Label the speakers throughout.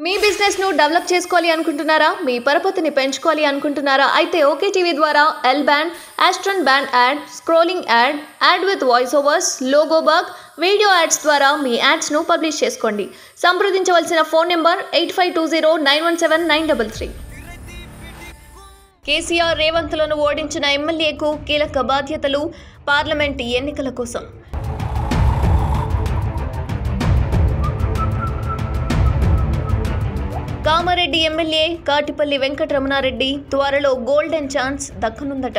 Speaker 1: మీ business ను develop చేసుకోవాలి అనుకుంటున్నారా? మీ పరపతిని పెంచుకోవాలి అనుకుంటున్నారా? అయితే ఓకే టీవీ ద్వారా L band, aston band ad, scrolling ad, ad with voice overs, logo bug, video ads ద్వారా మీ యాడ్స్ ను పబ్లిష్ చేసుకోండి. సంప్రదించవలసిన ఫోన్ నెంబర్ 8520917933. కేసీఆర్ రేవంత్లను ఓడించిన ఎమ్మెల్యేకు కీలక బాధ్యతలు. పార్లమెంట్ ఎన్నికల కోసం కామారెడ్డి ఎమ్మెల్యే కాటిపల్లి వెంకటరమణారెడ్డి త్వరలో గోల్డెన్ ఛాన్స్ దక్కనుందట.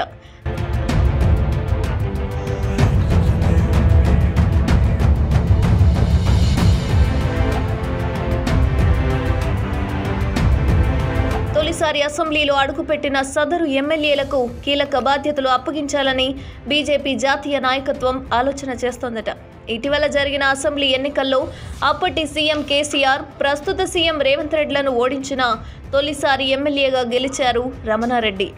Speaker 1: తొలిసారి అసెంబ్లీలో అడుగుపెట్టిన సదరు ఎమ్మెల్యేలకు కీలక బాధ్యతలు అప్పగించాలని బీజేపీ జాతీయ నాయకత్వం ఆలోచన చేస్తోందట. ఇటీవల జరిగిన అసెంబ్లీ ఎన్నికల్లో అప్పటి సీఎం కేసీఆర్ ప్రస్తుత సీఎం రేవంత్ రెడ్డిలను ఓడించిన తొలిసారి ఎమ్మెల్యేగా గెలిచారు రమణారెడ్డి.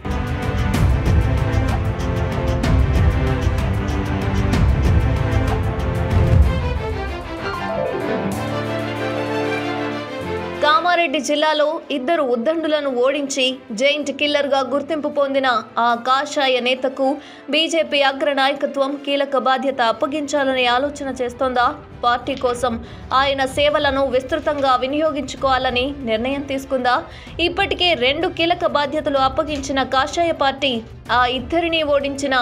Speaker 1: కామారెడ్డి జిల్లాలో ఇద్దరు ఉద్దండులను ఓడించి జైంట్ కిల్లర్గా గుర్తింపు పొందిన ఆ కాషాయ నేతకు బీజేపీ అగ్ర నాయకత్వం కీలక బాధ్యత అప్పగించాలని ఆలోచన చేస్తోందా? పార్టీ కోసం ఆయన సేవలను విస్తృతంగా వినియోగించుకోవాలని నిర్ణయం తీసుకుందా? ఇప్పటికే 2 కీలక బాధ్యతలు అప్పగించిన కాషాయ పార్టీ ఆ ఇద్దరిని ఓడించిన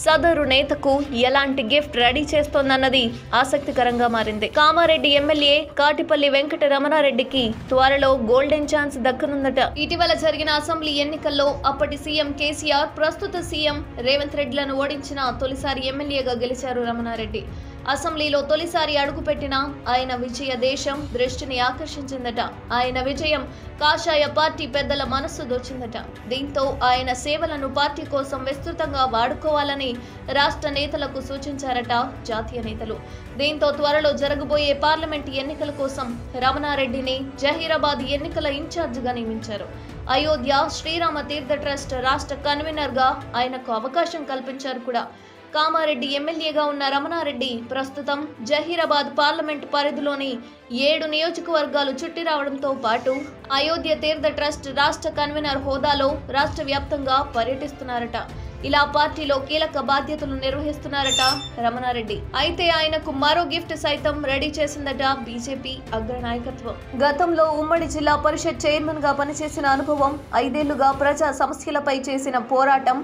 Speaker 1: సదరు నేతకు ఎలాంటి గిఫ్ట్ రెడీ చేస్తోందన్నది ఆసక్తికరంగా మారింది. కామారెడ్డి ఎమ్మెల్యే కాటిపల్లి వెంకటరమణారెడ్డికి త్వరలో గోల్డెన్ ఛాన్స్ దక్కనుందట. ఇటీవల జరిగిన అసెంబ్లీ ఎన్నికల్లో అప్పటి సీఎం కేసీఆర్ ప్రస్తుత సీఎం రేవంత్ రెడ్డిలను ఓడించిన తొలిసారి ఎమ్మెల్యేగా గెలిచారు రమణారెడ్డి. అసెంబ్లీలో తొలిసారి అడుగుపెట్టిన ఆయన విజయ దేశం దృష్టిని ఆకర్షించిందట. ఆయన విజయం కాషాయ పార్టీ పెద్దల మనస్సు దోచిందట. దీంతో ఆయన సేవలను పార్టీ కోసం విస్తృతంగా వాడుకోవాలని రాష్ట్ర నేతలకు సూచించారట జాతీయ నేతలు. దీంతో త్వరలో జరగబోయే పార్లమెంట్ ఎన్నికల కోసం రమణారెడ్డిని జహీరాబాద్ ఎన్నికల ఇన్ఛార్జిగా నియమించారు. అయోధ్య శ్రీరామ తీర్థ ట్రస్ట్ రాష్ట్ర కన్వీనర్గా ఆయనకు అవకాశం కల్పించారు కూడా. కామారెడ్డి ఎమ్మెల్యేగా ఉన్న రమణారెడ్డి ప్రస్తుతం జహీరాబాద్ పార్లమెంట్ పరిధిలోని 7 నియోజకవర్గాలు చుట్టి రావడంతో పాటు అయోధ్య తీర్థ ట్రస్ట్ రాష్ట్ర కన్వీనర్ హోదాలో రాష్ట్ర వ్యాప్తంగా పర్యటిస్తున్నారట. ఇలా పార్టీలో కీలక బాధ్యతలు నిర్వహిస్తున్నారట రమణారెడ్డి. అయితే ఆయనకు మరో గిఫ్ట్ సైతం రెడీ చేసిందట బీజేపీ అగ్ర నాయకత్వం. గతంలో ఉమ్మడి జిల్లా పరిషత్ చైర్మన్ గా పనిచేసిన అనుభవం, 5 ఏళ్లుగా ప్రజా సమస్యలపై చేసిన పోరాటం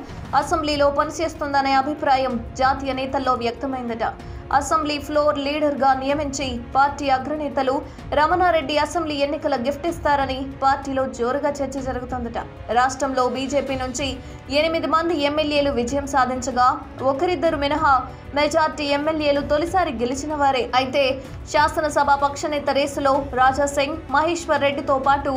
Speaker 1: అసెంబ్లీలో పనిచేస్తుందనే అభిప్రాయం జాతీయ నేతల్లో వ్యక్తమైందట. అసెంబ్లీ ఫ్లోర్ లీడర్గా నియమించి పార్టీ అగ్రనేతలు రమణారెడ్డి అసెంబ్లీ ఎన్నికల గిఫ్ట్ ఇస్తారని పార్టీలో జోరుగా చర్చ జరుగుతోందట. రాష్ట్రంలో బీజేపీ నుంచి 8 మంది ఎమ్మెల్యేలు విజయం సాధించగా ఒకరిద్దరు మినహా మెజార్టీ ఎమ్మెల్యేలు తొలిసారి గెలిచిన వారే. అయితే శాసనసభ పక్షనేత రేసులో రాజాసింగ్, మహేశ్వర్ రెడ్డితో పాటు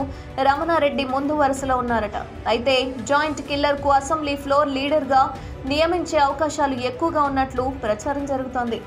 Speaker 1: రమణారెడ్డి ముందు వరుసలో ఉన్నారట. అయితే జాయింట్ కిల్లర్ కు అసెంబ్లీ ఫ్లోర్ లీడర్గా నియమించే అవకాశాలు ఎక్కువగా ఉన్నట్లు ప్రచారం జరుగుతోంది.